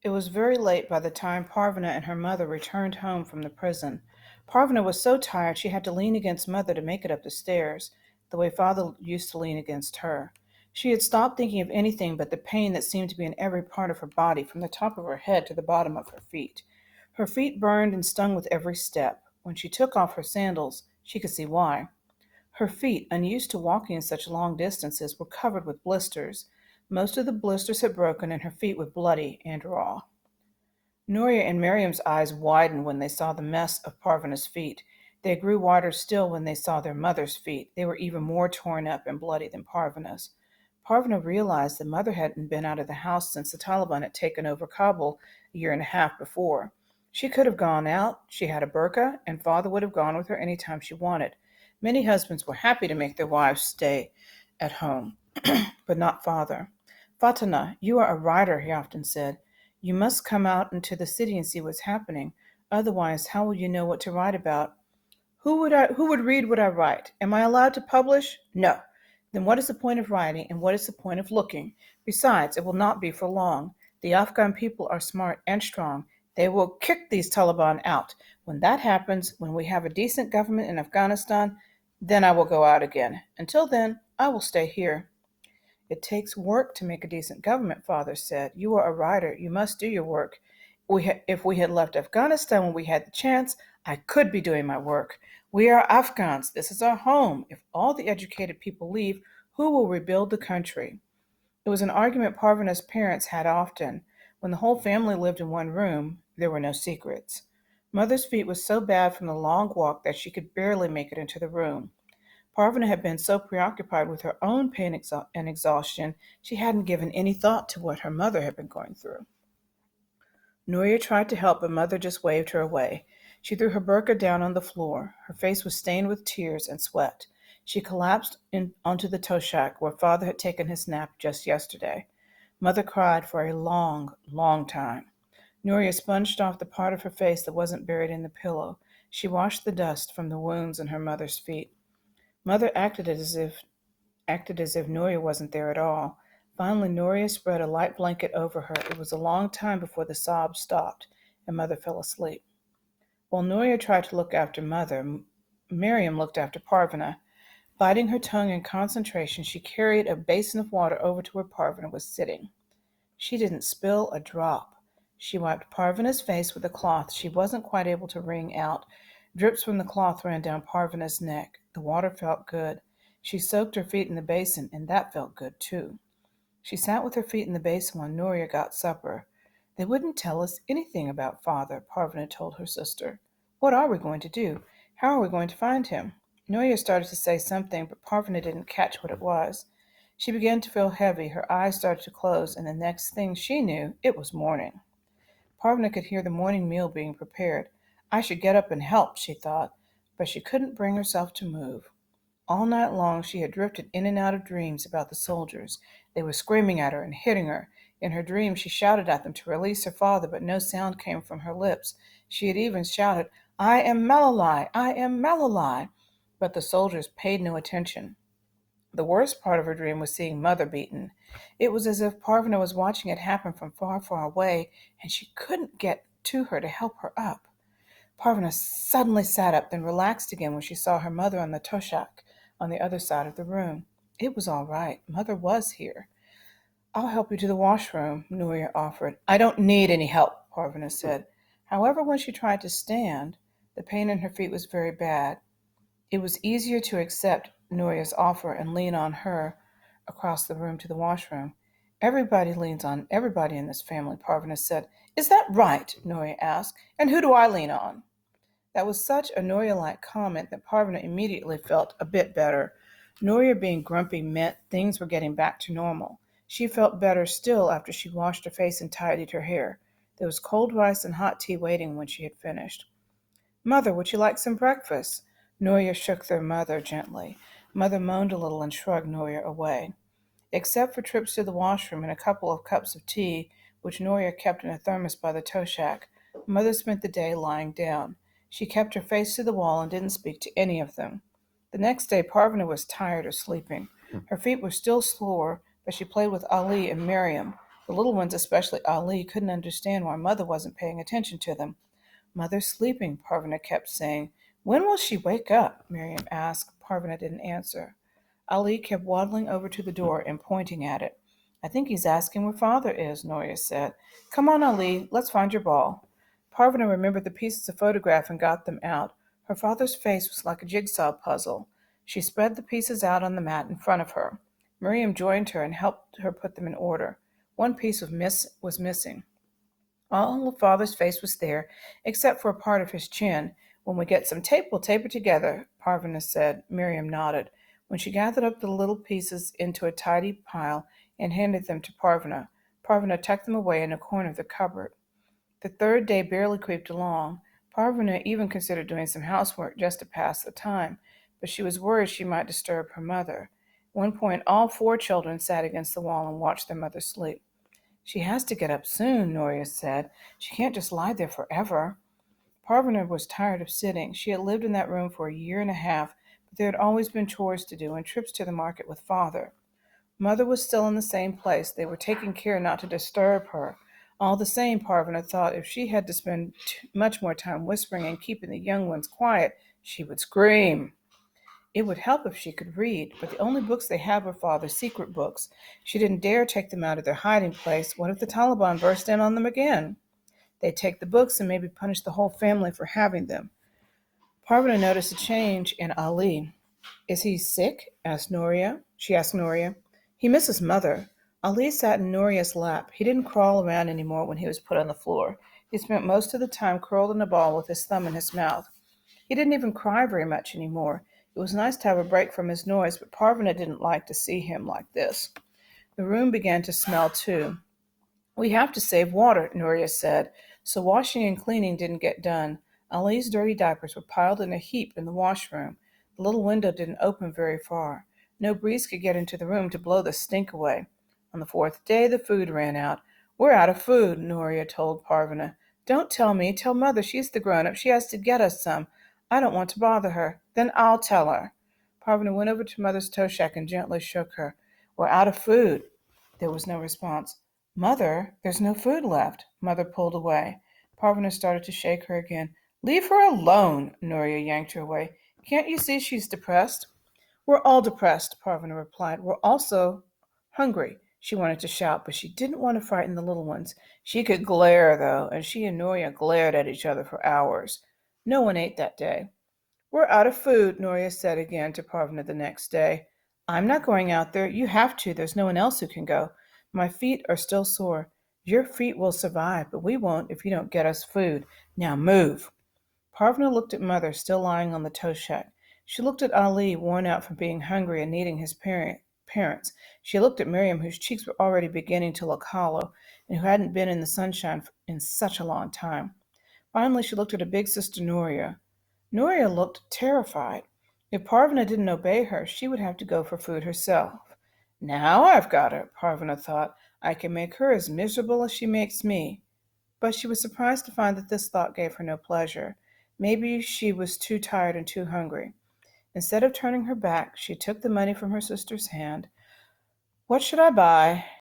It was very late by the time Parvana and her mother returned home from the prison. Parvana was so tired she had to lean against Mother to make it up the stairs, the way Father used to lean against her. She had stopped thinking of anything but the pain that seemed to be in every part of her body, from the top of her head to the bottom of her feet. Her feet burned and stung with every step. When she took off her sandals, she could see why. Her feet, unused to walking in such long distances, were covered with blisters. Most of the blisters had broken, and her feet were bloody and raw. Nuria and Miriam's eyes widened when they saw the mess of Parvana's feet. They grew wider still when they saw their mother's feet. They were even more torn up and bloody than Parvana's. Parvana realized that Mother hadn't been out of the house since the Taliban had taken over Kabul a year and a half before. She could have gone out, she had a burqa, and Father would have gone with her any time she wanted. Many husbands were happy to make their wives stay at home, but not Father. Fatana, you are a writer, he often said. You must come out into the city and see what's happening. Otherwise, how will you know what to write about? Who would read what I write? Am I allowed to publish? No. Then what is the point of writing and what is the point of looking? Besides, it will not be for long. The Afghan people are smart and strong. They will kick these Taliban out. When that happens, when we have a decent government in Afghanistan, then I will go out again. Until then, I will stay here. It takes work to make a decent government, Father said. You are a writer. You must do your work. If we had left Afghanistan when we had the chance, I could be doing my work. We are Afghans. This is our home. If all the educated people leave, who will rebuild the country? It was an argument Parvana's parents had often. When the whole family lived in one room, there were no secrets. Mother's feet was so bad from the long walk that she could barely make it into the room. Parvana had been so preoccupied with her own pain and exhaustion, she hadn't given any thought to what her mother had been going through. Nuria tried to help, but Mother just waved her away. She threw her burqa down on the floor. Her face was stained with tears and sweat. She collapsed onto the toshak where Father had taken his nap just yesterday. Mother cried for a long, long time. Nuria sponged off the part of her face that wasn't buried in the pillow. She washed the dust from the wounds in her mother's feet. Mother acted as if Nuria wasn't there at all. Finally, Nuria spread a light blanket over her. It was a long time before the sobs stopped, and Mother fell asleep. While Nuria tried to look after Mother, Miriam looked after Parvana. Biting her tongue in concentration, she carried a basin of water over to where Parvana was sitting. She didn't spill a drop. She wiped Parvana's face with a cloth she wasn't quite able to wring out. Drips from the cloth ran down Parvana's neck. The water felt good. She soaked her feet in the basin, and that felt good, too. She sat with her feet in the basin while Nuria got supper. They wouldn't tell us anything about Father, Parvana told her sister. What are we going to do? How are we going to find him? Nuria started to say something, but Parvana didn't catch what it was. She began to feel heavy. Her eyes started to close, and the next thing she knew, it was morning. Parvana could hear the morning meal being prepared. I should get up and help, she thought, but she couldn't bring herself to move. All night long she had drifted in and out of dreams about the soldiers. They were screaming at her and hitting her. In her dreams she shouted at them to release her father, but no sound came from her lips. She had even shouted, I am Malalai! I am Malalai! But the soldiers paid no attention. The worst part of her dream was seeing Mother beaten. It was as if Parvana was watching it happen from far, far away, and she couldn't get to her to help her up. Parvana suddenly sat up, then relaxed again when she saw her mother on the toshak on the other side of the room. It was all right. Mother was here. I'll help you to the washroom, Nuria offered. I don't need any help, Parvana said. However, when she tried to stand, the pain in her feet was very bad. It was easier to accept Nuria's offer and lean on her across the room to the washroom. Everybody leans on everybody in this family, Parvana said. Is that right? Nuria asked. And who do I lean on? That was such a Nuria-like comment that Parvana immediately felt a bit better. Nuria being grumpy meant things were getting back to normal. She felt better still after she washed her face and tidied her hair. There was cold rice and hot tea waiting when she had finished. Mother, would you like some breakfast? Nuria shook their mother gently. Mother moaned a little and shrugged Nuria away. Except for trips to the washroom and a couple of cups of tea, which Nuria kept in a thermos by the toshak, Mother spent the day lying down. She kept her face to the wall and didn't speak to any of them. The next day, Parvana was tired of sleeping. Her feet were still sore, but she played with Ali and Miriam. The little ones, especially Ali, couldn't understand why Mother wasn't paying attention to them. "Mother's sleeping," Parvana kept saying. "When will she wake up?" Miriam asked. Parvana didn't answer. Ali kept waddling over to the door and pointing at it. "I think he's asking where Father is," Noria said. "Come on, Ali, let's find your ball." Parvana remembered the pieces of photograph and got them out. Her father's face was like a jigsaw puzzle. She spread the pieces out on the mat in front of her. Miriam joined her and helped her put them in order. One piece was missing. All of Father's face was there, except for a part of his chin. "When we get some tape, we'll tape it together," Parvana said. Miriam nodded. When she gathered up the little pieces into a tidy pile and handed them to Parvana, Parvana tucked them away in a corner of the cupboard. The third day barely creeped along. Parvana even considered doing some housework just to pass the time, but she was worried she might disturb her mother. At one point, all four children sat against the wall and watched their mother sleep. "She has to get up soon," Noria said. "She can't just lie there forever." Parvana was tired of sitting. She had lived in that room for a year and a half, but there had always been chores to do and trips to the market with Father. Mother was still in the same place. They were taking care not to disturb her. All the same, Parvana thought if she had to spend much more time whispering and keeping the young ones quiet, she would scream. It would help if she could read, but the only books they had were Father's secret books. She didn't dare take them out of their hiding place. What if the Taliban burst in on them again? They'd take the books and maybe punish the whole family for having them. Parvana noticed a change in Ali. "Is he sick?" She asked Noria. "He misses Mother." Ali sat in Noria's lap. He didn't crawl around anymore when he was put on the floor. He spent most of the time curled in a ball with his thumb in his mouth. He didn't even cry very much anymore. It was nice to have a break from his noise, but Parvana didn't like to see him like this. The room began to smell too. "We have to save water," Nuria said, so washing and cleaning didn't get done. Ali's dirty diapers were piled in a heap in the washroom. The little window didn't open very far. No breeze could get into the room to blow the stink away. On the fourth day, the food ran out. "We're out of food," Nuria told Parvana. "Don't tell me. Tell Mother. She's the grown-up. She has to get us some. I don't want to bother her." "Then I'll tell her." Parvana went over to Mother's toe shack and gently shook her. "We're out of food." There was no response. "Mother, there's no food left." Mother pulled away. Parvana started to shake her again. "Leave her alone," Nuria yanked her away. "Can't you see she's depressed?" "We're all depressed," Parvana replied. "We're also hungry." She wanted to shout, but she didn't want to frighten the little ones. She could glare, though, and she and Nuria glared at each other for hours. No one ate that day. "We're out of food," Nuria said again to Parvana the next day. "I'm not going out there. You have to. There's no one else who can go. My feet are still sore." "Your feet will survive, but we won't if you don't get us food. Now move." Parvana looked at Mother, still lying on the toe shack. She looked at Ali, worn out from being hungry and needing his parents. She looked at Miriam, whose cheeks were already beginning to look hollow, and who hadn't been in the sunshine in such a long time. Finally, she looked at her big sister Noria. Noria looked terrified. If Parvana didn't obey her, she would have to go for food herself. "Now I've got her," Parvana thought. "I can make her as miserable as she makes me." But she was surprised to find that this thought gave her no pleasure. Maybe she was too tired and too hungry. Instead of turning her back, she took the money from her sister's hand. "What should I buy?"